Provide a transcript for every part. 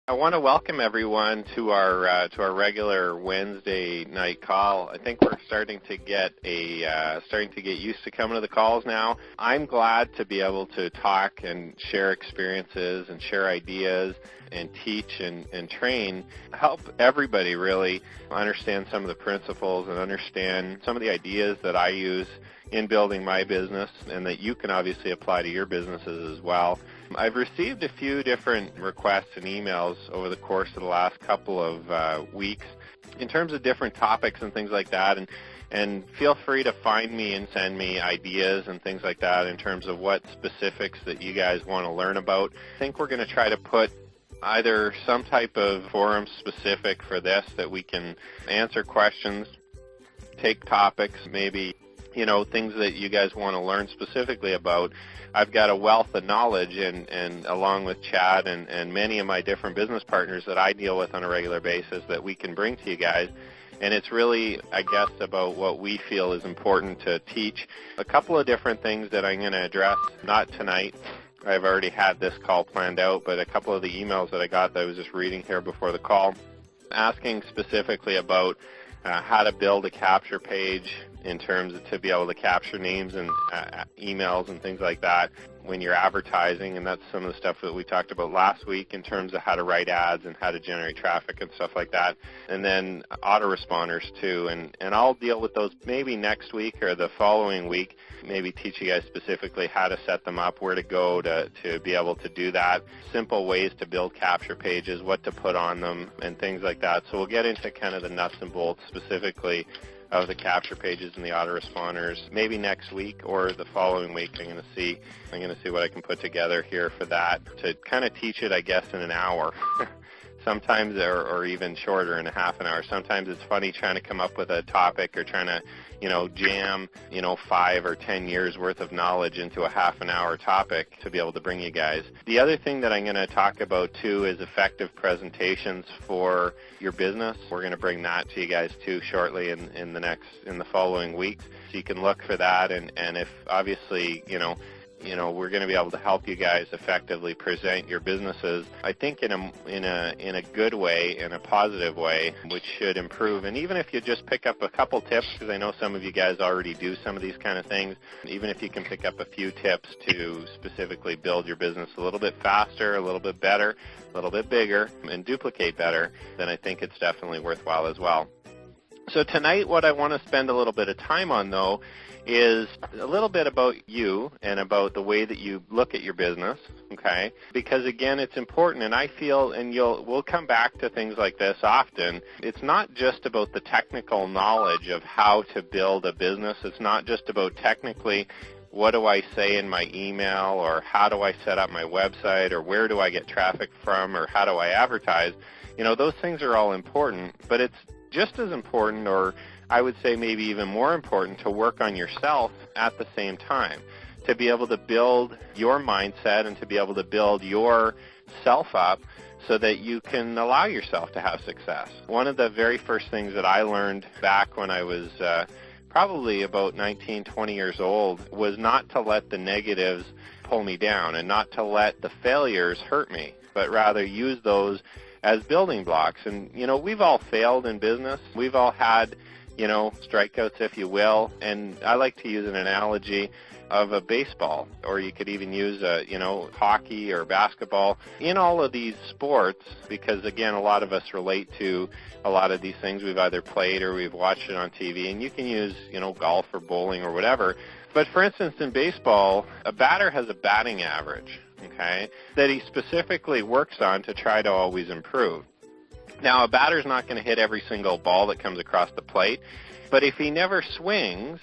I want to welcome everyone to our regular Wednesday night call. I think we're starting to get used to coming to the calls now. I'm glad to be able to talk and share experiences and share ideas and teach and train, help everybody really understand some of the principles and understand some of the ideas that I use in building my business and that you can obviously apply to your businesses as well. I've received a few different requests and emails over the course of the last couple of weeks in terms of different topics and things like that, and feel free to find me and send me ideas and things like that in terms of what specifics that you guys want to learn about. I think we're going to try to put either some type of forum specific for this that we can answer questions, take topics, maybe things that you guys want to learn specifically about. I've got a wealth of knowledge, and along with Chad and many of my different business partners that I deal with on a regular basis that we can bring to you guys. And it's really, I guess, about what we feel is important to teach. A couple of different things that I'm going to address, not tonight. I've already had this call planned out, but a couple of the emails that I got that I was just reading here before the call, asking specifically about how to build a capture page in terms of to be able to capture names and emails and things like that when you're advertising, and that's some of the stuff that we talked about last week in terms of how to write ads and how to generate traffic and stuff like that. And then autoresponders too, and I'll deal with those maybe next week or the following week, maybe teach you guys specifically how to set them up, where to go to be able to do that, simple ways to build capture pages, what to put on them, and things like that. So we'll get into kind of the nuts and bolts specifically of the capture pages and the autoresponders maybe next week or the following week. I'm going to see what I can put together here for that to kind of teach it, I guess, in an hour. Sometimes, or even shorter, in a half an hour. Sometimes it's funny trying to come up with a topic or trying to, jam, 5 or 10 years worth of knowledge into a half an hour topic to be able to bring you guys. The other thing that I'm going to talk about too is effective presentations for your business. We're going to bring that to you guys too shortly in the following weeks. So you can look for that, and if obviously, we're going to be able to help you guys effectively present your businesses, I think in a good way, in a positive way, which should improve. And even if you just pick up a couple tips, because I know some of you guys already do some of these kind of things, even if you can pick up a few tips to specifically build your business a little bit faster, a little bit better, a little bit bigger, and duplicate better, then I think it's definitely worthwhile as well. So tonight, what I want to spend a little bit of time on, though, is a little bit about you and about the way that you look at your business, okay? Because, again, it's important, and I feel, and we'll come back to things like this often, it's not just about the technical knowledge of how to build a business. It's not just about technically what do I say in my email, or how do I set up my website, or where do I get traffic from, or how do I advertise. Those things are all important, but it's just as important, or I would say maybe even more important, to work on yourself at the same time, to be able to build your mindset and to be able to build yourself up so that you can allow yourself to have success. One of the very first things that I learned back when I was probably about 19, 20 years old was not to let the negatives pull me down and not to let the failures hurt me, but rather use those as building blocks. And, we've all failed in business. We've all had, strikeouts, if you will. And I like to use an analogy of a baseball, or you could even use, hockey or basketball. In all of these sports, because, again, a lot of us relate to a lot of these things. We've either played or we've watched it on TV. And you can use, golf or bowling or whatever. But, for instance, in baseball, a batter has a batting average, okay, that he specifically works on to try to always improve. Now, a batter's not going to hit every single ball that comes across the plate, but if he never swings,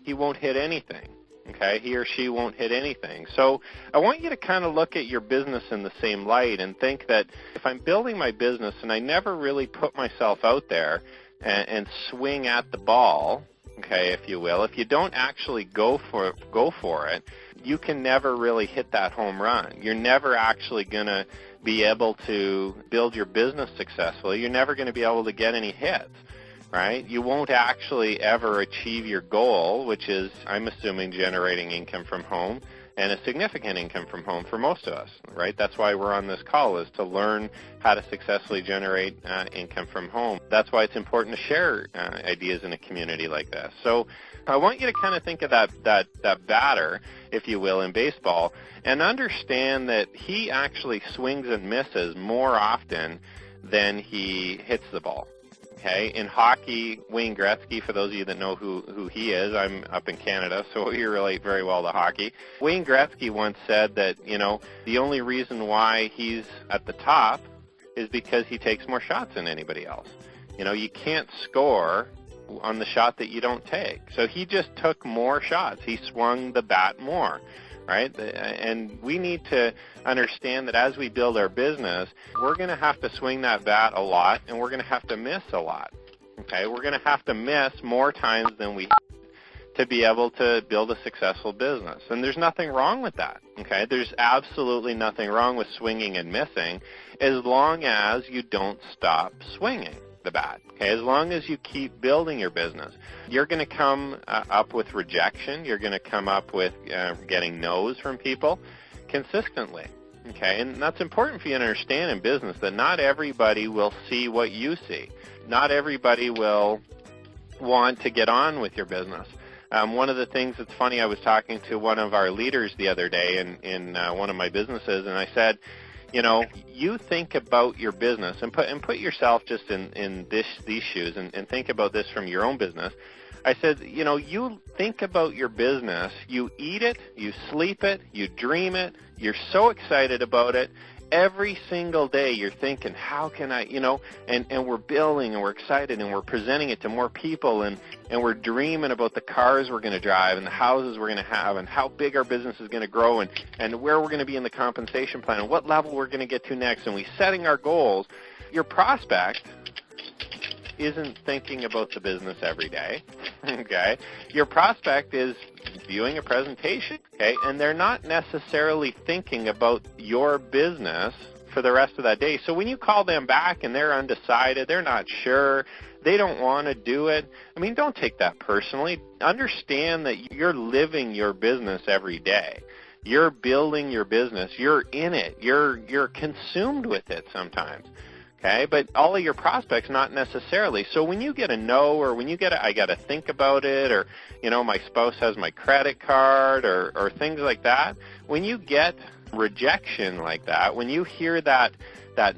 he won't hit anything, okay? He or she won't hit anything. So I want you to kind of look at your business in the same light and think that if I'm building my business and I never really put myself out there and swing at the ball, okay, if you will, if you don't actually go for it, you can never really hit that home run. You're never actually going to be able to build your business successfully. You're never going to be able to get any hits, right? You won't actually ever achieve your goal, which is, I'm assuming, generating income from home and a significant income from home for most of us, right? That's why we're on this call, is to learn how to successfully generate income from home. That's why it's important to share ideas in a community like this. So I want you to kind of think of that batter, if you will, in baseball, and understand that he actually swings and misses more often than he hits the ball. Okay, in hockey, Wayne Gretzky, for those of you that know who he is, I'm up in Canada, so we relate very well to hockey. Wayne Gretzky once said that, the only reason why he's at the top is because he takes more shots than anybody else. You can't score on the shot that you don't take. So he just took more shots. He swung the bat more. Right? And we need to understand that as we build our business, we're going to have to swing that bat a lot, and we're going to have to miss a lot. Okay? We're going to have to miss more times than we to be able to build a successful business. And there's nothing wrong with that. Okay? There's absolutely nothing wrong with swinging and missing as long as you don't stop swinging the bat. Okay, as long as you keep building your business, you're going to come up with rejection. You're going to come up with getting no's from people consistently. Okay, and that's important for you to understand in business, that not everybody will see what you see. Not everybody will want to get on with your business. One of the things that's funny, I was talking to one of our leaders the other day in one of my businesses, and I said, you think about your business and put yourself just in these shoes and think about this from your own business. I said, you think about your business, you eat it, you sleep it, you dream it, you're so excited about it. Every single day you're thinking, how can I, and we're building and we're excited and we're presenting it to more people and we're dreaming about the cars we're going to drive and the houses we're going to have and how big our business is going to grow and where we're going to be in the compensation plan and what level we're going to get to next, and we're setting our goals. Your prospect isn't thinking about the business every day, okay? Your prospect is viewing a presentation, okay, and they're not necessarily thinking about your business for the rest of that day. So when you call them back and they're undecided, they're not sure, they don't want to do it, don't take that personally. Understand that you're living your business every day. You're building your business. You're in it. You're consumed with it sometimes. Okay, but all of your prospects, not necessarily. So when you get a no, or when you get I got to think about it, or, my spouse has my credit card, or things like that, when you get rejection like that, when you hear that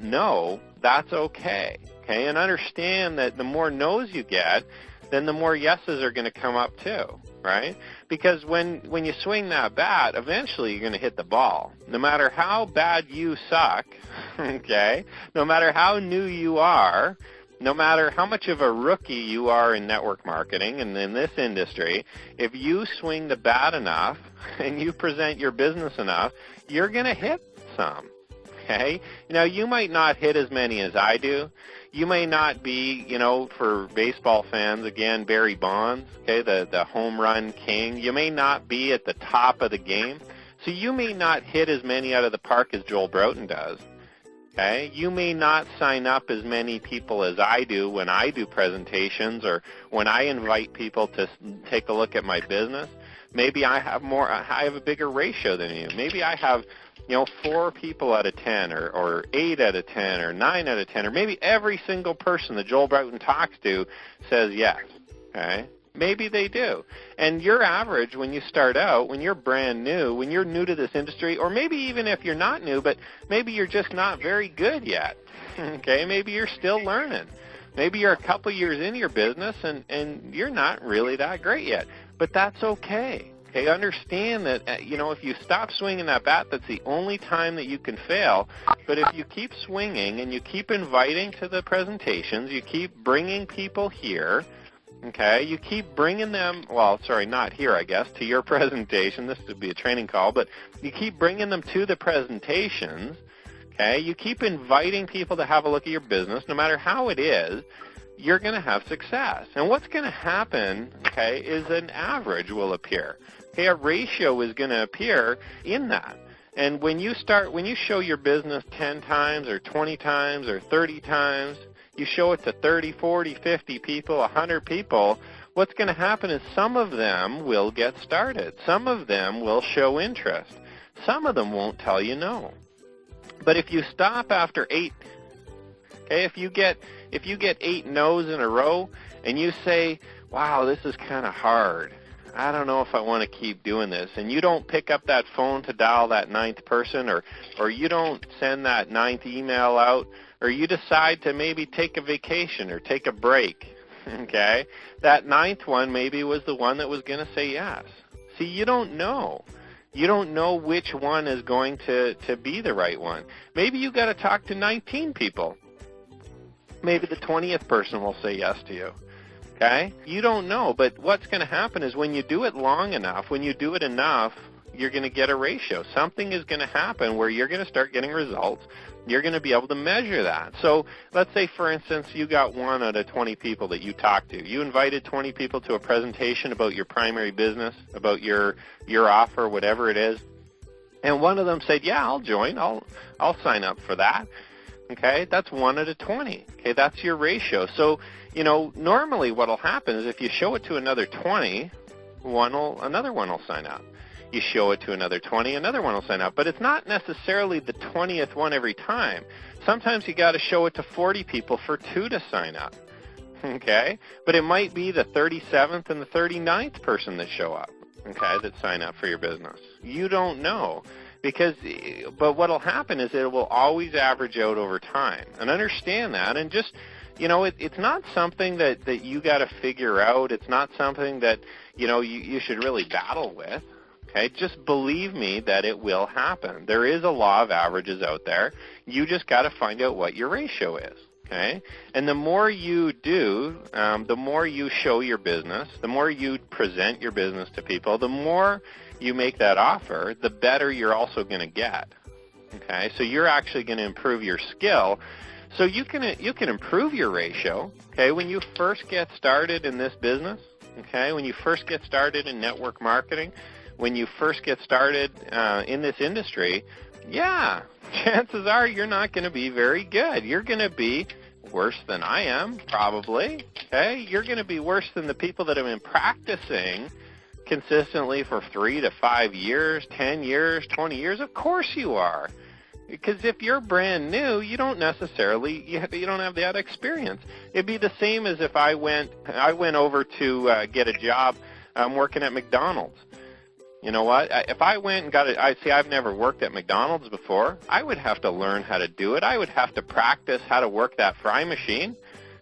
no, that's okay. Okay, and understand that the more no's you get, then the more yeses are going to come up too, right? Because when you swing that bat, eventually you're going to hit the ball. No matter how bad you suck, okay, no matter how new you are, no matter how much of a rookie you are in network marketing and in this industry, if you swing the bat enough and you present your business enough, you're going to hit some. Okay? Now, you might not hit as many as I do. You may not be, for baseball fans, again, Barry Bonds, okay, the home run king. You may not be at the top of the game. So you may not hit as many out of the park as Joel Broughton does. Okay? You may not sign up as many people as I do when I do presentations or when I invite people to take a look at my business. Maybe I have a bigger ratio than you. Maybe I have 4 people out of 10 or 8 out of 10 or 9 out of 10, or maybe every single person that Joel Broughton talks to says yes. Okay? Maybe they do. And your average when you start out, when you're brand new, when you're new to this industry, or maybe even if you're not new, but maybe you're just not very good yet. Okay? Maybe you're still learning. Maybe you're a couple years into your business and you're not really that great yet. But that's okay. Okay, understand that, if you stop swinging that bat, that's the only time that you can fail. But if you keep swinging and you keep inviting to the presentations, you keep bringing people here, okay, you keep bringing them, not here, I guess, to your presentation. This would be a training call, but you keep bringing them to the presentations, okay, you keep inviting people to have a look at your business, no matter how it is, you're going to have success. And what's going to happen, okay, is an average will appear. Okay, a ratio is going to appear in that. And when you show your business 10 times or 20 times or 30 times, you show it to 30, 40, 50 people, 100 people, what's going to happen is some of them will get started. Some of them will show interest. Some of them won't tell you no. But if you stop after 8, okay, if you get 8 no's in a row and you say, wow, this is kind of hard, I don't know if I want to keep doing this, and you don't pick up that phone to dial that 9th person, or you don't send that 9th email out, or you decide to maybe take a vacation or take a break, okay, that 9th one maybe was the one that was going to say yes. See, you don't know. You don't know which one is going to be the right one. Maybe you got to talk to 19 people. Maybe the 20th person will say yes to you. Okay? You don't know, but what's going to happen is when you do it long enough, when you do it enough, you're going to get a ratio. Something is going to happen where you're going to start getting results. You're going to be able to measure that. So let's say, for instance, you got 1 out of 20 people that you talked to. You invited 20 people to a presentation about your primary business, about your offer, whatever it is, and one of them said, yeah, I'll join. I'll sign up for that. Okay, that's 1 out of 20. Okay, that's your ratio. So, you know, normally what will happen is if you show it to another 20, another one will sign up. You show it to another 20, another one will sign up. But it's not necessarily the 20th one every time. Sometimes you got to show it to 40 people for 2 to sign up. Okay, but it might be the 37th and the 39th person that show up. Okay, that sign up for your business. You don't know. But what will happen is it will always average out over time. And understand that, and just, you know, it's not something that you got to figure out. It's not something that, you know, you should really battle with. Okay, just believe me that it will happen. There is a law of averages out there. You just got to find out what your ratio is. Okay, and the more you do, the more you show your business, the more you present your business to people, the more you make that offer, the better you're also going to get. Okay, so you're actually going to improve your skill. So you can improve your ratio. Okay, when you first get started in this business. Okay, when you first get started in network marketing, when you first get started in this industry, yeah, chances are you're not going to be very good. You're going to be worse than I am, probably. Okay, you're going to be worse than the people that have been practicing consistently for 3 to 5 years, 10 years, 20 years. Of course you are. Because if you're brand new, you don't necessarily, you don't have that experience. It'd be the same as if I went over to get a job working at McDonald's. You know what? If I went and I've never worked at McDonald's before. I would have to learn how to do it. I would have to practice how to work that fry machine.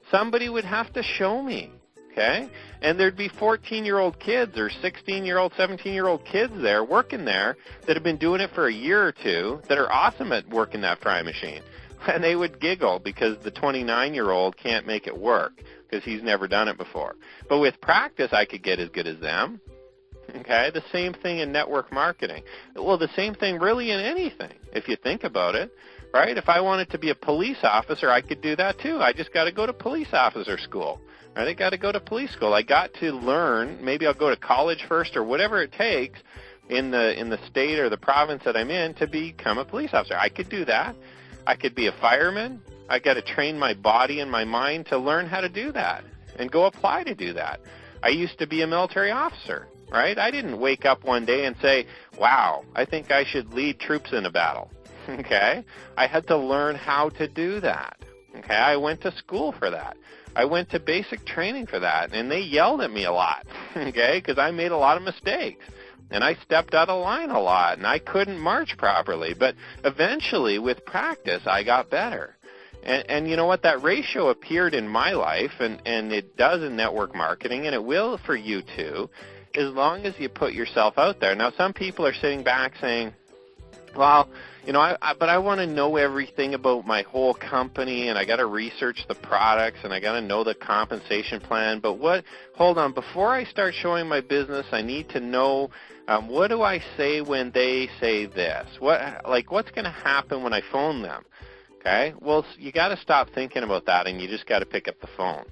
Somebody would have to show me, okay? And there'd be 14-year-old kids or 16-year-old, 17-year-old kids there working there that have been doing it for a year or two that are awesome at working that fry machine. And they would giggle because the 29-year-old can't make it work because he's never done it before. But with practice, I could get as good as them. Okay, the same thing in network marketing. Well, the same thing really in anything, if you think about it, right? If I wanted to be a police officer, I could do that too. I just got to go to police officer school, right? I got to go to police school. I got to learn. Maybe I'll go to college first or whatever it takes in the state or the province that I'm in to become a police officer. I could do that. I could be a fireman. I got to train my body and my mind to learn how to do that and go apply to do that. I used to be a military officer. Right? I didn't wake up one day and say, wow, I think I should lead troops in a battle. Okay? I had to learn how to do that. Okay? I went to school for that. I went to basic training for that, and they yelled at me a lot, okay, because I made a lot of mistakes. And I stepped out of line a lot, and I couldn't march properly. But eventually, with practice, I got better. And you know what? That ratio appeared in my life, and it does in network marketing, and it will for you too, as long as you put yourself out there. Now, some people are sitting back saying, well, you know, but I want to know everything about my whole company, and I got to research the products, and I got to know the compensation plan. But hold on, before I start showing my business, I need to know, what do I say when they say this? What's going to happen when I phone them? Okay? Well, you got to stop thinking about that, and you just got to pick up the phone.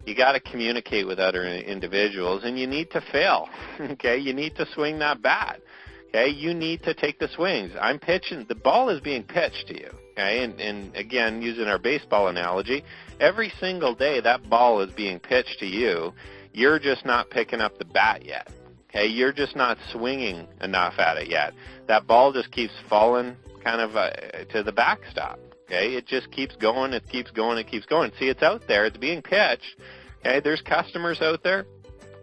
You got to communicate with other individuals, and you need to fail. Okay, you need to swing that bat. Okay, you need to take the swings. I'm pitching. The ball is being pitched to you. Okay, and again, using our baseball analogy, every single day that ball is being pitched to you. You're just not picking up the bat yet. Okay, you're just not swinging enough at it yet. That ball just keeps falling kind of to the backstop. Okay, it just keeps going, it keeps going, it keeps going. See, it's out there, it's being pitched. Okay, there's customers out there,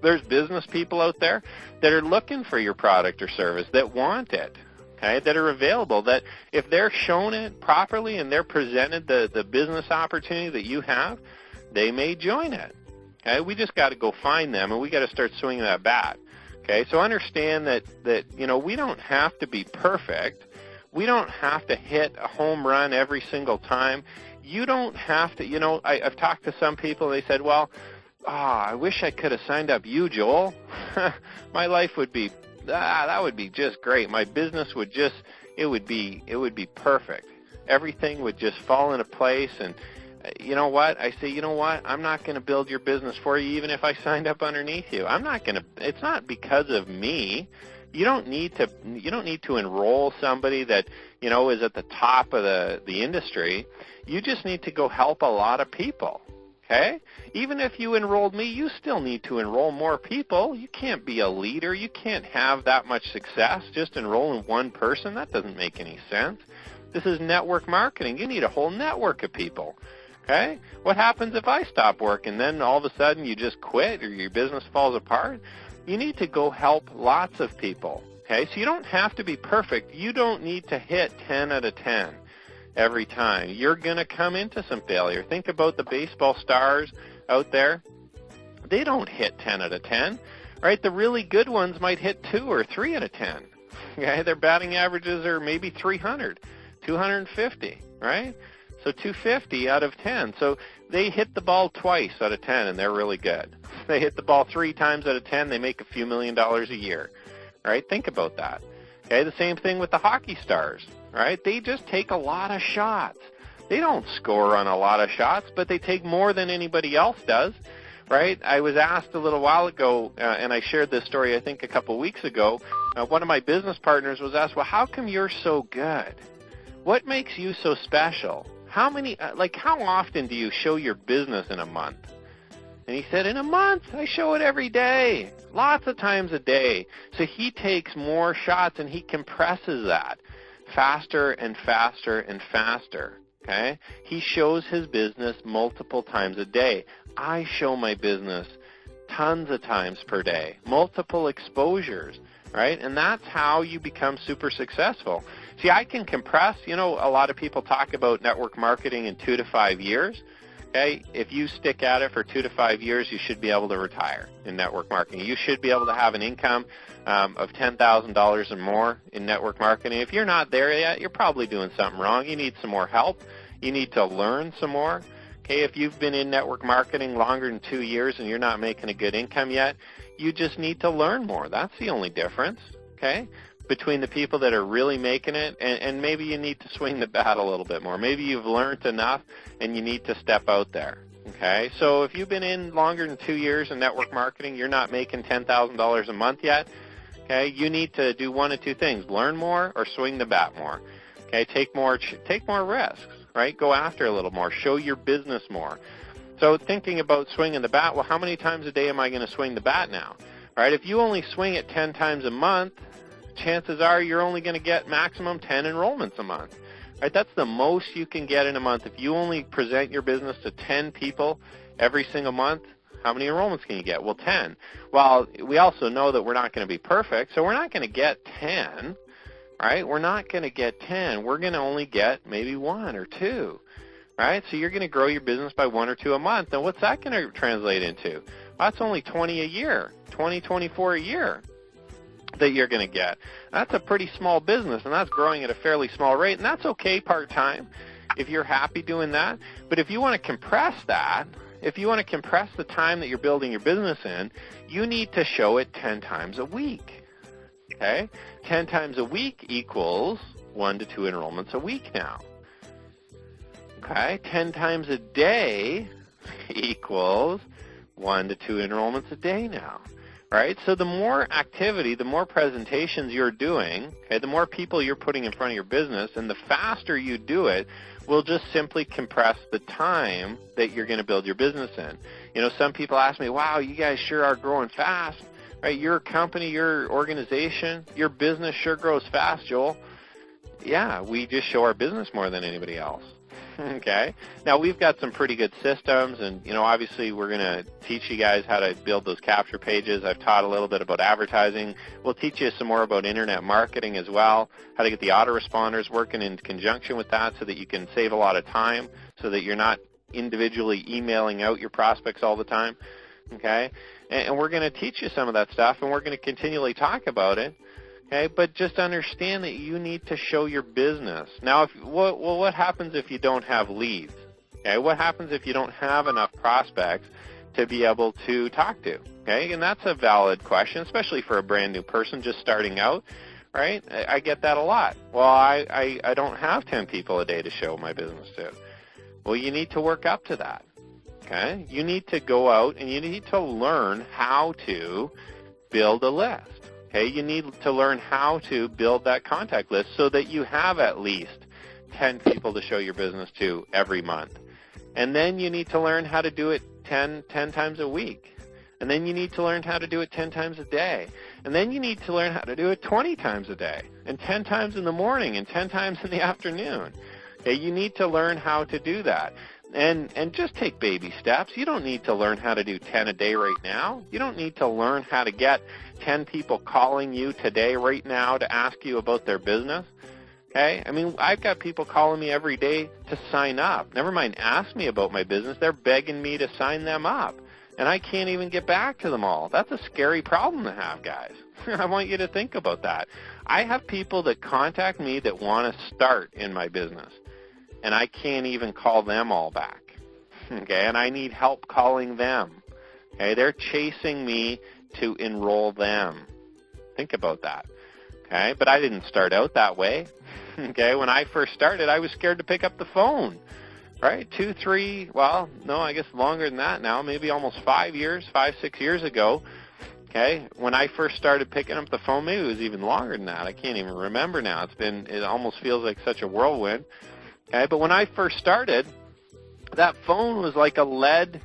there's business people out there that are looking for your product or service, that want it. Okay, that are available, that if they're shown it properly and they're presented the business opportunity that you have, they may join it. Okay, we just got to go find them, and we got to start swinging that bat. Okay, so understand that we don't have to be perfect. We don't have to hit a home run every single time. You don't have to, I've talked to some people, they said, well, I wish I could have signed up you, Joel. My life would be, that would be just great. My business would just, it would be perfect. Everything would just fall into place. And you know what? I say, you know what? I'm not going to build your business for you even if I signed up underneath you. I'm not going to, it's not because of me. You don't need to enroll somebody that, is at the top of the industry. You just need to go help a lot of people. Okay? Even if you enrolled me, you still need to enroll more people. You can't be a leader. You can't have that much success just enrolling one person. That doesn't make any sense. This is network marketing. You need a whole network of people. Okay? What happens if I stop working? Then all of a sudden you just quit or your business falls apart? You need to go help lots of people. Okay? So you don't have to be perfect. You don't need to hit 10 out of 10 every time. You're going to come into some failure. Think about the baseball stars out there. They don't hit 10 out of 10. Right? The really good ones might hit 2 or 3 out of 10. Okay? Their batting averages are maybe 300, 250, right? So 250 out of 10. So they hit the ball twice out of 10, and they're really good. They hit the ball 3 times out of 10, they make a few $1 million a year. Right? Think about that. Okay, the same thing with the hockey stars. Right? They just take a lot of shots. They don't score on a lot of shots, but they take more than anybody else does. Right? I was asked a little while ago, and I shared this story I think a couple weeks ago. One of my business partners was asked, well, how come you're so good? What makes you so special? How often do you show your business in a month? And he said, in a month, I show it every day, lots of times a day. So he takes more shots and he compresses that faster and faster and faster. Okay? He shows his business multiple times a day. I show my business tons of times per day, multiple exposures, right? And that's how you become super successful. See, I can compress, a lot of people talk about network marketing in 2 to 5 years. Okay, if you stick at it for 2 to 5 years, you should be able to retire in network marketing. You should be able to have an income of $10,000 or more in network marketing. If you're not there yet, you're probably doing something wrong. You need some more help. You need to learn some more. Okay, if you've been in network marketing longer than 2 years and you're not making a good income yet, you just need to learn more. That's the only difference, okay, between the people that are really making it, and maybe you need to swing the bat a little bit more. Maybe you've learned enough and you need to step out there. Okay, so if you've been in longer than 2 years in network marketing, you're not making $10,000 a month yet, okay, you need to do one of two things: learn more or swing the bat more. Okay, take more risks, right? Go after a little more. Show your business more. So thinking about swinging the bat, well, how many times a day am I going to swing the bat now? All right, if you only swing it 10 times a month, chances are you're only going to get maximum 10 enrollments a month. Right? That's the most you can get in a month. If you only present your business to 10 people every single month, how many enrollments can you get? Well, 10. Well, we also know that we're not going to be perfect, so we're not going to get 10. Right? We're not going to get 10. We're going to only get maybe 1 or 2. Right? So you're going to grow your business by 1 or 2 a month. And what's that going to translate into? Well, that's only 20 a year, 20, 24 a year that you're going to get. That's a pretty small business, and that's growing at a fairly small rate, and that's okay part-time if you're happy doing that. But if you want to compress that, if you want to compress the time that you're building your business in, you need to show it 10 times a week. Okay? 10 times a week equals 1 to 2 enrollments a week now. Okay? 10 times a day equals 1 to 2 enrollments a day now. Right? So the more activity, the more presentations you're doing, okay, the more people you're putting in front of your business, and the faster you do it, will just simply compress the time that you're going to build your business in. You know, some people ask me, wow, you guys sure are growing fast, right? Your company, your organization, your business sure grows fast, Joel. Yeah, we just show our business more than anybody else. Okay. Now, we've got some pretty good systems, and, you know, obviously we're going to teach you guys how to build those capture pages. I've taught a little bit about advertising. We'll teach you some more about internet marketing as well, how to get the autoresponders working in conjunction with that so that you can save a lot of time, so that you're not individually emailing out your prospects all the time. Okay. And we're going to teach you some of that stuff, and we're going to continually talk about it. Okay, but just understand that you need to show your business. Now, what happens if you don't have leads? Okay, what happens if you don't have enough prospects to be able to talk to? Okay, and that's a valid question, especially for a brand new person just starting out, right? I get that a lot. Well, I don't have 10 people a day to show my business to. Well, you need to work up to that. Okay, you need to go out and you need to learn how to build a list. Okay, you need to learn how to build that contact list so that you have at least 10 people to show your business to every month. And then you need to learn how to do it 10 times a week. And then you need to learn how to do it 10 times a day. And then you need to learn how to do it 20 times a day, and 10 times in the morning, and 10 times in the afternoon. Okay, you need to learn how to do that. And just take baby steps. You don't need to learn how to do 10 a day right now. You don't need to learn how to get 10 people calling you today right now to ask you about their business. Okay? I mean, I've got people calling me every day to sign up. Never mind ask me about my business. They're begging me to sign them up. And I can't even get back to them all. That's a scary problem to have, guys. I want you to think about that. I have people that contact me that want to start in my business, and I can't even call them all back. Okay, and I need help calling them. Okay, they're chasing me to enroll them. Think about that. Okay, but I didn't start out that way. Okay, when I first started, I was scared to pick up the phone. Right, 2, 3, well, no, I guess longer than that now, maybe almost 5 years, 5, 6 years ago. Okay, when I first started picking up the phone, maybe it was even longer than that. I can't even remember now. It almost feels like such a whirlwind. Okay, but when I first started, that phone was like a lead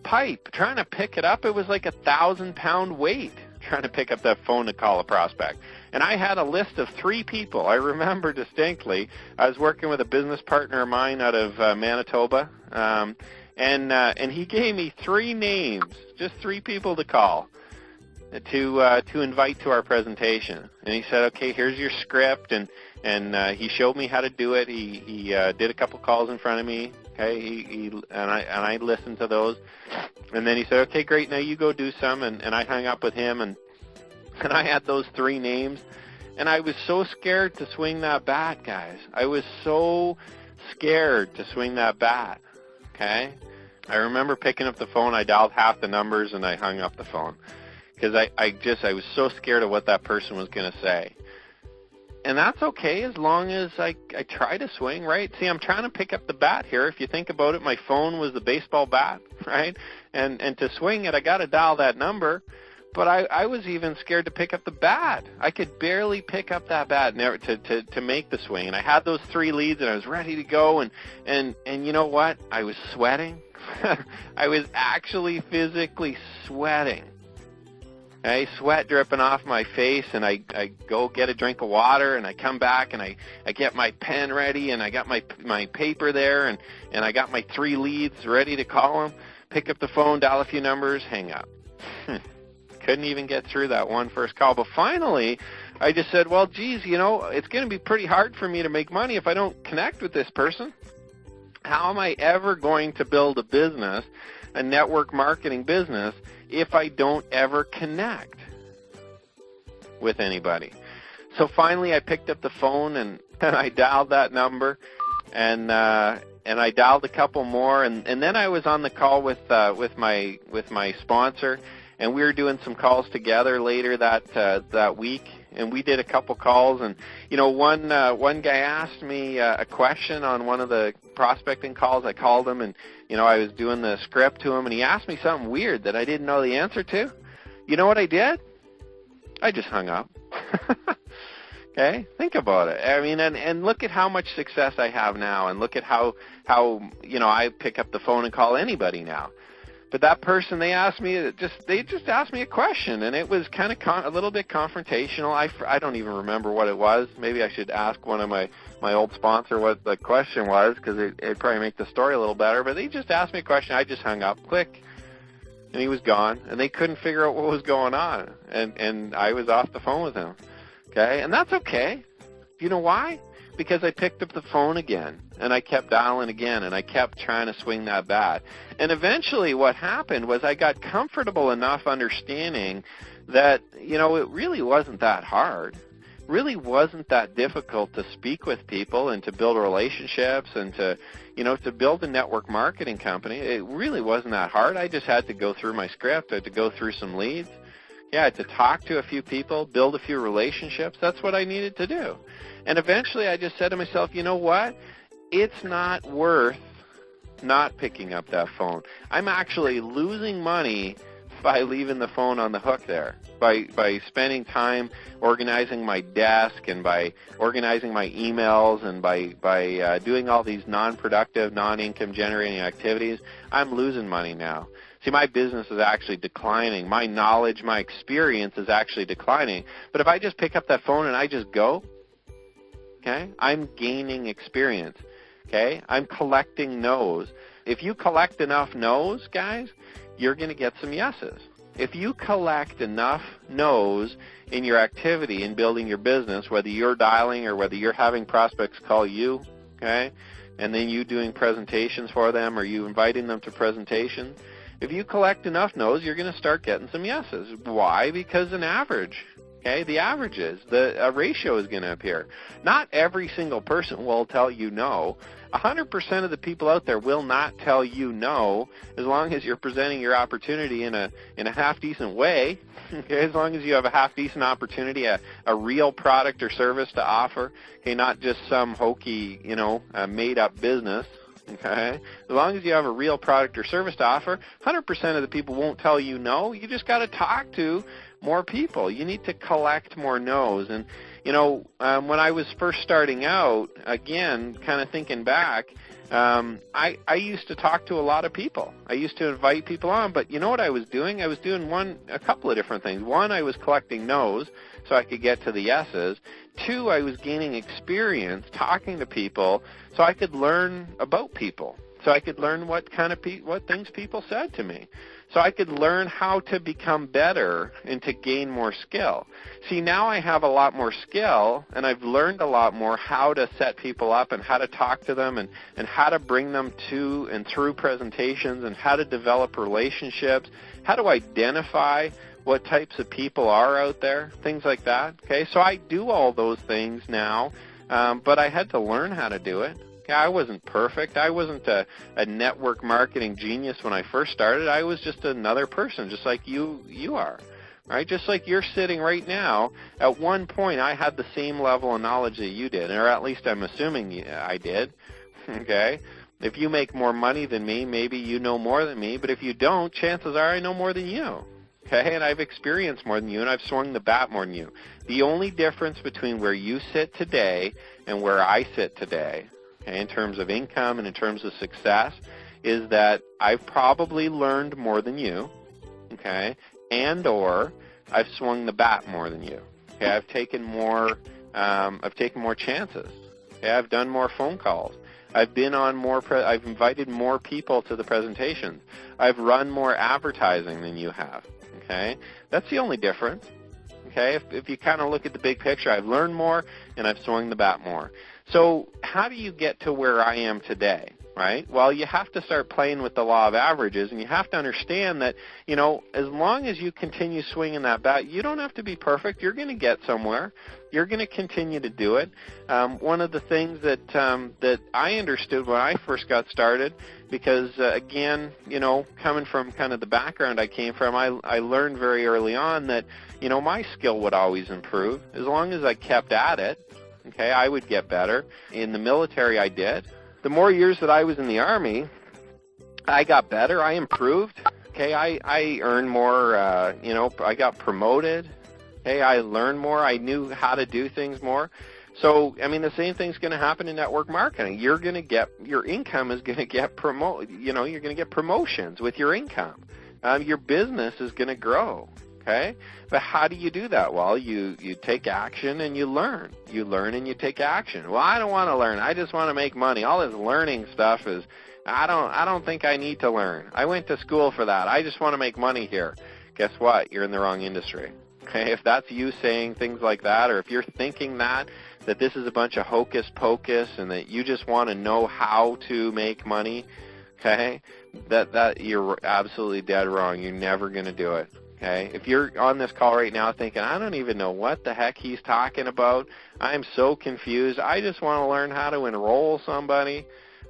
pipe. Trying to pick it up, it was like 1,000-pound weight trying to pick up that phone to call a prospect. And I had a list of 3 people. I remember distinctly. I was working with a business partner of mine out of Manitoba, and he gave me 3 names, just 3 people to call to invite to our presentation. And he said, okay, here's your script, and he showed me how to do it. He did a couple calls in front of me. Okay, and I listened to those, and then he said, okay, great, now you go do some, and I hung up with him, and I had those 3 names, and I was so scared to swing that bat, guys. I was so scared to swing that bat. Okay, I remember picking up the phone. I dialed half the numbers, and I hung up the phone because I was so scared of what that person was going to say. And that's okay as long as I try to swing, right? See, I'm trying to pick up the bat here. If you think about it, my phone was the baseball bat, right? And to swing it, I got to dial that number. But I was even scared to pick up the bat. I could barely pick up that bat to make the swing. And I had those 3 leads, and I was ready to go. And you know what? I was sweating. I was actually physically sweating. Okay, sweat dripping off my face, and I go get a drink of water, and I come back, and I get my pen ready, and I got my paper there, and I got my 3 leads ready to call them, pick up the phone, dial a few numbers, hang up. Couldn't even get through that one first call. But finally, I just said, well, geez, you know, it's going to be pretty hard for me to make money if I don't connect with this person. How am I ever going to build a business, a network marketing business, if I don't ever connect with anybody? So finally I picked up the phone and I dialed that number, and I dialed a couple more, and then I was on the call with my sponsor, and we were doing some calls together later that week, and we did a couple calls. And you know, one guy asked me a question on one of the prospecting calls. I called him, and you know, I was doing the script to him, and he asked me something weird that I didn't know the answer to. You know what I did? I just hung up. Okay, think about it. I mean, and look at how much success I have now, and look at how I pick up the phone and call anybody now. But that person, they just asked me a question, and it was kind of a little bit confrontational. I don't even remember what it was. Maybe I should ask one of my old sponsor what the question was, because it'd probably make the story a little better. But they just asked me a question. I just hung up, click, and he was gone, and they couldn't figure out what was going on, and I was off the phone with him. Okay, and that's okay. You know why? Because I picked up the phone again, and I kept dialing again, and I kept trying to swing that bat. And eventually what happened was I got comfortable enough understanding that, it really wasn't that hard. It really wasn't that difficult to speak with people and to build relationships and to build a network marketing company. It really wasn't that hard. I just had to go through my script. I had to go through some leads. Yeah, to talk to a few people, build a few relationships. That's what I needed to do. And eventually I just said to myself, you know what? It's not worth not picking up that phone. I'm actually losing money by leaving the phone on the hook there, by spending time organizing my desk and by organizing my emails and by doing all these non-productive, non-income generating activities. I'm losing money now. See, my business is actually declining. My knowledge, my experience is actually declining. But if I just pick up that phone and I just go, okay, I'm gaining experience. Okay, I'm collecting no's. If you collect enough no's, guys, you're going to get some yeses. If you collect enough no's in your activity in building your business, whether you're dialing or whether you're having prospects call you, okay, and then you doing presentations for them or you inviting them to presentations, if you collect enough no's, you're going to start getting some yeses. Why? Because an average, okay, the averages, a ratio is going to appear. Not every single person will tell you no. 100% of the people out there will not tell you no as long as you're presenting your opportunity in a half-decent way, okay, as long as you have a half-decent opportunity, a real product or service to offer, okay, not just some hokey, made-up business. Okay, as long as you have a real product or service to offer, 100% of the people won't tell you no. You just got to talk to more people. You need to collect more no's. And, when I was first starting out, again, kind of thinking back, I used to talk to a lot of people. I used to invite people on, but you know what I was doing? I was doing a couple of different things. One, I was collecting no's so I could get to the yeses. Two, I was gaining experience talking to people so I could learn about people. So I could learn what things people said to me. So I could learn how to become better and to gain more skill. See, now I have a lot more skill, and I've learned a lot more how to set people up and how to talk to them and how to bring them to and through presentations and how to develop relationships, how to identify what types of people are out there, things like that. Okay, so I do all those things now, but I had to learn how to do it. Okay, I wasn't perfect. I wasn't a network marketing genius when I first started. I was just another person, just like you are. Right? Just like you're sitting right now, at one point I had the same level of knowledge that you did, or at least I'm assuming I did. Okay? If you make more money than me, maybe you know more than me, but if you don't, chances are I know more than you. Okay, and I've experienced more than you, and I've swung the bat more than you. The only difference between where you sit today and where I sit today, okay, in terms of income and in terms of success, is that I've probably learned more than you, okay, and or I've swung the bat more than you. Okay, I've taken more chances. Okay, I've done more phone calls. I've been on I've invited more people to the presentations. I've run more advertising than you have. Okay, that's the only difference. Okay, if you kind of look at the big picture, I've learned more and I've swung the bat more. So how do you get to where I am today, right? Well, you have to start playing with the law of averages, and you have to understand that, as long as you continue swinging that bat, you don't have to be perfect. You're going to get somewhere. You're going to continue to do it. One of the things that I understood when I first got started, because, again, coming from kind of the background I came from, I learned very early on that, my skill would always improve. As long as I kept at it, okay, I would get better. In the military, I did. The more years that I was in the Army, I got better. I improved. Okay, I earned more. I got promoted. Hey, I learned more. I knew how to do things more. So, I mean, the same thing's going to happen in network marketing. You're going to get, your income is going to get you're going to get promotions with your income. Your business is going to grow, okay? But how do you do that? Well, you take action and you learn. You learn and you take action. Well, I don't want to learn. I just want to make money. All this learning stuff is, I don't think I need to learn. I went to school for that. I just want to make money here. Guess what? You're in the wrong industry. Okay? If that's you saying things like that, or if you're thinking that this is a bunch of hocus pocus and that you just want to know how to make money, okay, that you're absolutely dead wrong. You're never going to do it. Okay? If you're on this call right now thinking, I don't even know what the heck he's talking about, I'm so confused, I just want to learn how to enroll somebody,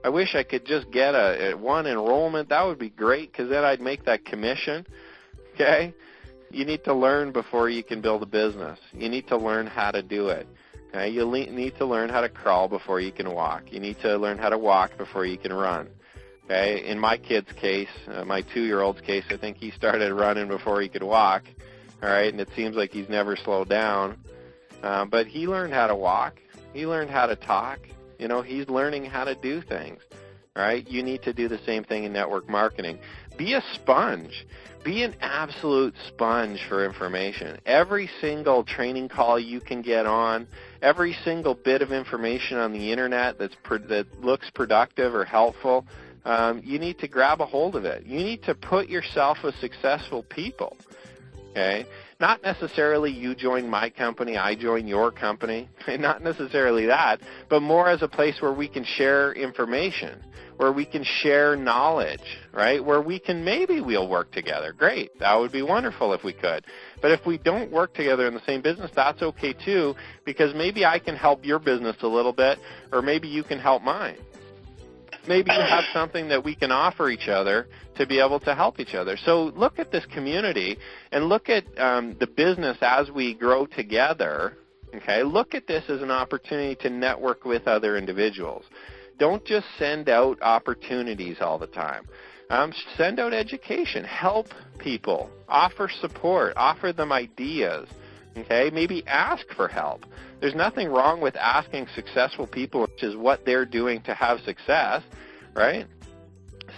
I wish I could just get a one enrollment, that would be great because then I'd make that commission, okay? You need to learn before you can build a business. You need to learn how to do it. Okay? You need to learn how to crawl before you can walk. You need to learn how to walk before you can run. Okay? In my kid's case, my 2-year-old's case, I think he started running before he could walk. All right, and it seems like he's never slowed down. But he learned how to walk. He learned how to talk. You know, he's learning how to do things. All right? You need to do the same thing in network marketing. Be a sponge. Be an absolute sponge for information. Every single training call you can get on, every single bit of information on the internet that looks productive or helpful, you need to grab a hold of it. You need to put yourself with successful people. Okay? Not necessarily you join my company, I join your company. Not necessarily that, but more as a place where we can share information, where we can share knowledge, right? Where maybe we'll work together. Great. That would be wonderful if we could. But if we don't work together in the same business, that's okay too, because maybe I can help your business a little bit, or maybe you can help mine. Maybe you have something that we can offer each other to be able to help each other. So look at this community and look at the business as we grow together. Okay, look at this as an opportunity to network with other individuals. Don't just send out opportunities all the time. Send out education. Help people. Offer support. Offer them ideas. Okay, maybe ask for help. There's nothing wrong with asking successful people, which is what they're doing to have success, right?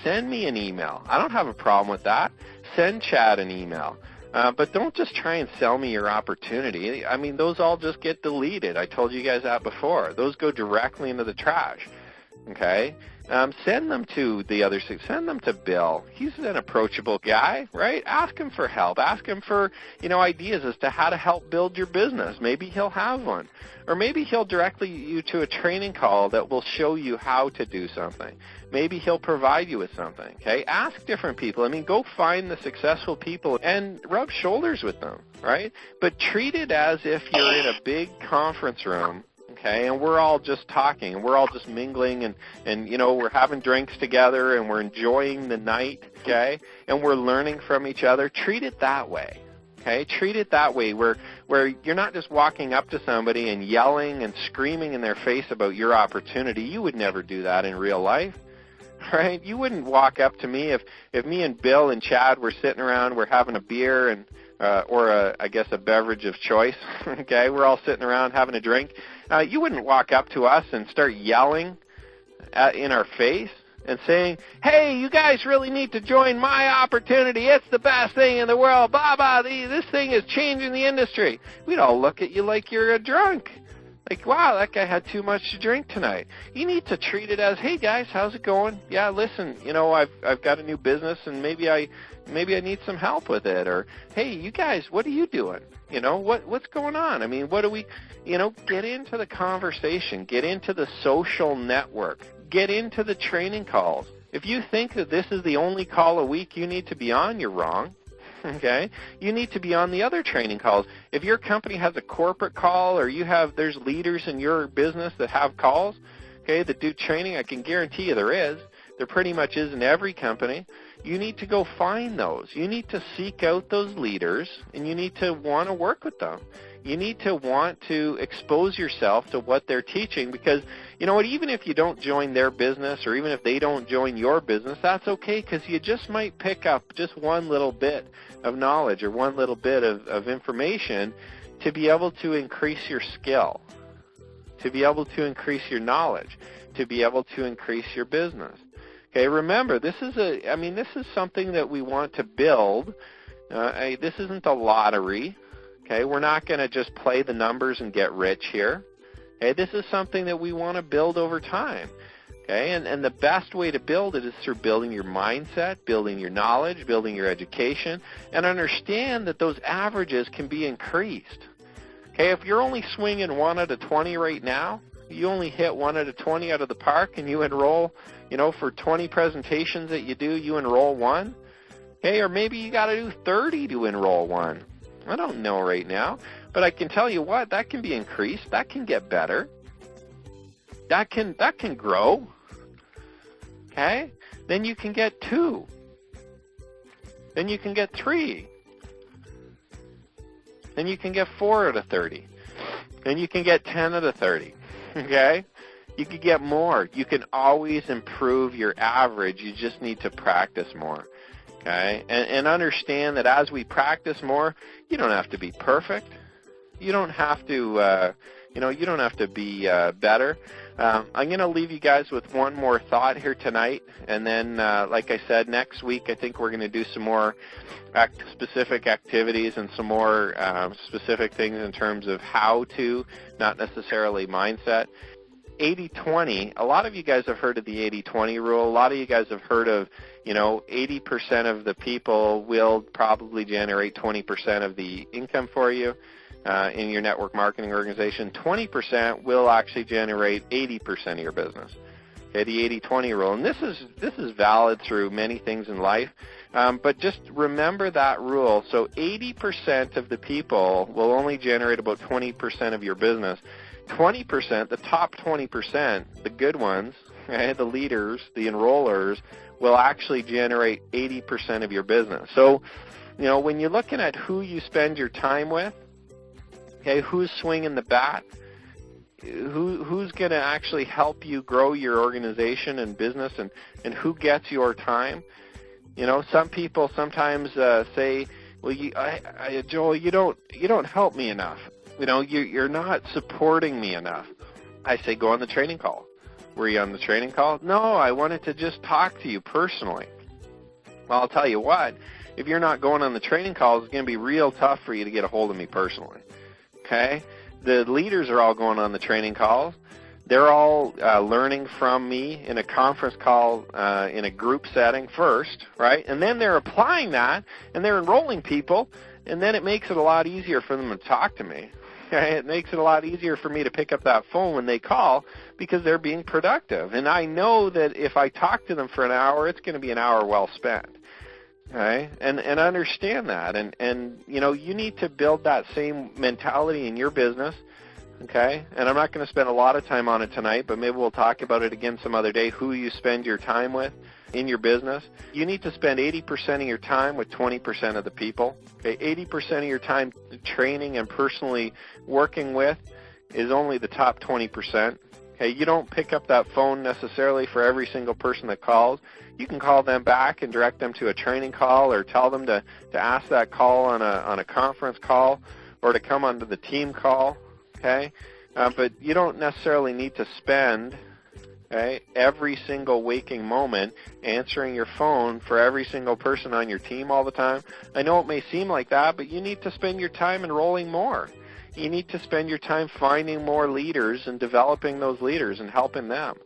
Send me an email. I don't have a problem with that. Send Chad an email. But don't just try and sell me your opportunity. I mean, those all just get deleted. I told you guys that before. Those go directly into the trash. Okay? Send them to the other six. Send them to Bill. He's an approachable guy, right? Ask him for help. Ask him for, ideas as to how to help build your business. Maybe he'll have one. Or maybe he'll direct you to a training call that will show you how to do something. Maybe he'll provide you with something, okay? Ask different people. I mean, go find the successful people and rub shoulders with them, right? But treat it as if you're in a big conference room, okay, and we're all just talking, and we're all just mingling, and we're having drinks together, and we're enjoying the night, okay, and we're learning from each other. Treat it that way, okay? Treat it that way where you're not just walking up to somebody and yelling and screaming in their face about your opportunity. You would never do that in real life, right? You wouldn't walk up to me if me and Bill and Chad were sitting around, we're having a beer and or a beverage of choice, okay? We're all sitting around having a drink. You wouldn't walk up to us and start yelling in our face and saying, hey, you guys really need to join my opportunity. It's the best thing in the world. Blah, blah, this thing is changing the industry. We'd all look at you like you're a drunk. Like, wow, that guy had too much to drink tonight. You need to treat it as, hey, guys, how's it going? Yeah, listen, I've got a new business, and maybe I need some help with it. Or, hey, you guys, what are you doing? What's going on? I mean, what do we, get into the conversation. Get into the social network. Get into the training calls. If you think that this is the only call a week you need to be on, you're wrong. Okay? You need to be on the other training calls. If your company has a corporate call or there's leaders in your business that have calls, okay, that do training, I can guarantee you there is. There pretty much is in every company. You need to go find those. You need to seek out those leaders, and you need to want to work with them. You need to want to expose yourself to what they're teaching because, you know what, even if you don't join their business or even if they don't join your business, that's okay because you just might pick up just one little bit of knowledge or one little bit of information, to be able to increase your skill, to be able to increase your knowledge, to be able to increase your business. Okay, remember, this is something that we want to build. This isn't a lottery. Okay, we're not going to just play the numbers and get rich here. Okay, this is something that we want to build over time. Okay, and the best way to build it is through building your mindset, building your knowledge, building your education, and understand that those averages can be increased. Okay, if you're only swinging 1 out of 20 right now, you only hit 1 out of 20 out of the park, and you enroll, for 20 presentations that you do, you enroll 1. Okay, or maybe you got to do 30 to enroll 1. I don't know right now, but I can tell you what, that can be increased, that can get better, that can grow. Okay? Then you can get 2. Then you can get 3. Then you can get 4 out of 30. Then you can get 10 out of 30. Okay? You can get more. You can always improve your average. You just need to practice more. Okay? And understand that as we practice more, you don't have to be perfect. You don't have to you don't have to be better. I'm going to leave you guys with one more thought here tonight, and then, like I said, next week I think we're going to do some more specific activities and some more specific things in terms of how to, not necessarily mindset. 80-20, a lot of you guys have heard of the 80-20 rule. A lot of you guys have heard of, 80% of the people will probably generate 20% of the income for you. In your network marketing organization. 20% will actually generate 80% of your business. Okay, the 80-20 rule. And this is valid through many things in life, but just remember that rule. So 80% of the people will only generate about 20% of your business. 20%, the top 20%, the good ones, okay, the leaders, the enrollers, will actually generate 80% of your business. So, when you're looking at who you spend your time with, okay, who's swinging the bat? Who's going to actually help you grow your organization and business, and who gets your time? Some people sometimes say, "Well, Joel, you don't help me enough. You're not supporting me enough." I say, "Go on the training call." Were you on the training call? No, I wanted to just talk to you personally. Well, I'll tell you what. If you're not going on the training calls, it's going to be real tough for you to get a hold of me personally. Okay? The leaders are all going on the training calls. They're all learning from me in a conference call in a group setting first, right? And then they're applying that, and they're enrolling people, and then it makes it a lot easier for them to talk to me. Okay? It makes it a lot easier for me to pick up that phone when they call because they're being productive. And I know that if I talk to them for an hour, it's going to be an hour well spent. Okay, and understand that, and you need to build that same mentality in your business. Okay, and I'm not going to spend a lot of time on it tonight, but maybe we'll talk about it again some other day. Who you spend your time with in your business. You need to spend 80% of your time with 20% of the people. Okay, 80% of your time training and personally working with is only the top 20%. Okay, you don't pick up that phone necessarily for every single person that calls. You can call them back and direct them to a training call, or tell them to ask that call on a conference call, or to come onto the team call. Okay, but you don't necessarily need to spend every single waking moment answering your phone for every single person on your team all the time. I know it may seem like that, but you need to spend your time enrolling more. You need to spend your time finding more leaders and developing those leaders and helping them.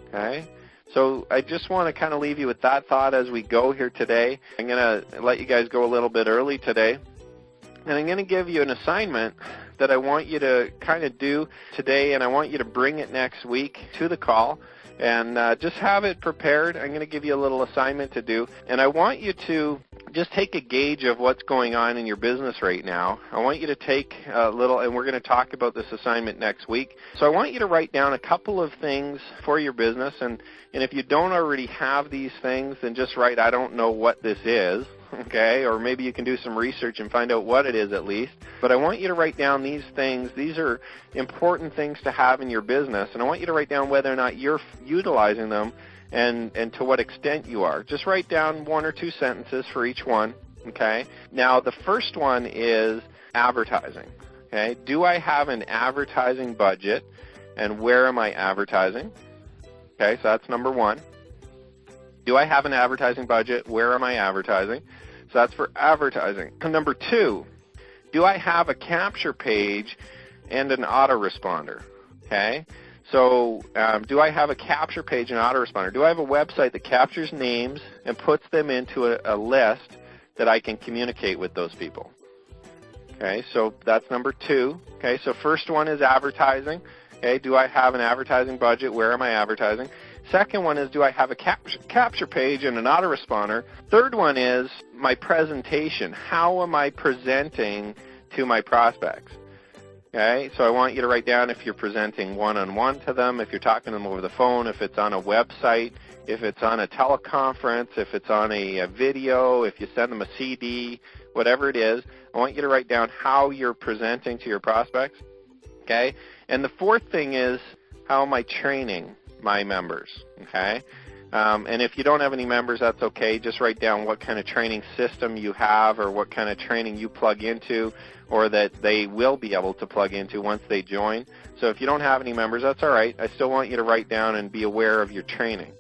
Okay? So I just want to kind of leave you with that thought as we go here today. I'm going to let you guys go a little bit early today. And I'm going to give you an assignment that I want you to kind of do today, and I want you to bring it next week to the call. And just have it prepared. I'm going to give you a little assignment to do. And I want you to just take a gauge of what's going on in your business right now. I want you to take a little, and we're going to talk about this assignment next week. So I want you to write down a couple of things for your business. And if you don't already have these things, then just write, "I don't know what this is." Okay, or maybe you can do some research and find out what it is at least. But I want you to write down these things. These are important things to have in your business, and I want you to write down whether or not you're utilizing them and to what extent you are. Just write down 1 or 2 sentences for each one. Okay. Now the first one is advertising. Okay, do I have an advertising budget, and where am I advertising? Okay, so that's number one. Do I have an advertising budget? Where am I advertising? So that's for advertising. Number two, do I have a capture page and an autoresponder? Okay, so do I have a capture page and autoresponder? Do I have a website that captures names and puts them into a list that I can communicate with those people? Okay, so that's number two. Okay, so first one is advertising. Okay, do I have an advertising budget? Where am I advertising? Second one is, do I have a capture page and an autoresponder? Third one is my presentation. How am I presenting to my prospects? Okay, so I want you to write down if you're presenting one-on-one to them, if you're talking to them over the phone, if it's on a website, if it's on a teleconference, if it's on a video, if you send them a CD, whatever it is. I want you to write down how you're presenting to your prospects. Okay, and the fourth thing is, how am I training my members? Okay, and if you don't have any members, that's okay. Just write down what kind of training system you have, or what kind of training you plug into, or that they will be able to plug into once they join. So if you don't have any members, that's all right. I still want you to write down and be aware of your training.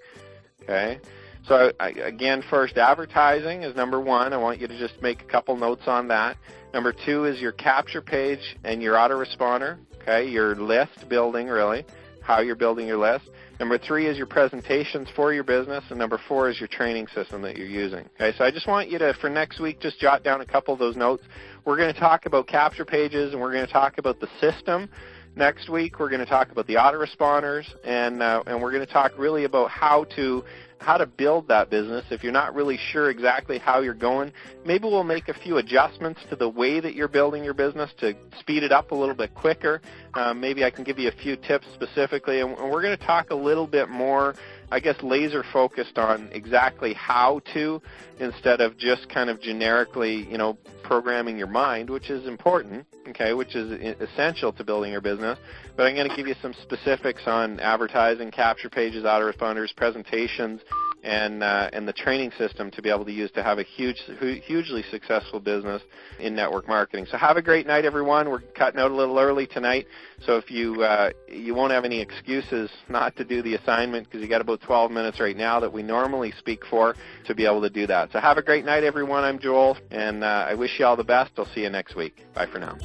Okay, so again, first, advertising is number one. I want you to just make a couple notes on that. Number two is your capture page and your autoresponder. Okay, your list building, really, how you're building your list. Number three is your presentations for your business, and number four is your training system that you're using. Okay, so I just want you to, for next week, just jot down a couple of those notes. We're going to talk about capture pages, and we're going to talk about the system. Next week, we're going to talk about the autoresponders, and we're going to talk really about how to build that business. If you're not really sure exactly how you're going, maybe we'll make a few adjustments to the way that you're building your business to speed it up a little bit quicker. Maybe I can give you a few tips specifically, and we're going to talk a little bit more, I guess, laser focused on exactly how to, instead of just kind of generically, programming your mind, which is important, okay, which is essential to building your business. But I'm going to give you some specifics on advertising, capture pages, autoresponders, presentations, and the training system to be able to use to have a hugely successful business in network marketing. So have a great night, everyone. We're cutting out a little early tonight, so if you won't have any excuses not to do the assignment, because you got about 12 minutes right now that we normally speak for to be able to do that. So have a great night, everyone. I'm Joel, and I wish you all the best. I'll see you next week. Bye for now.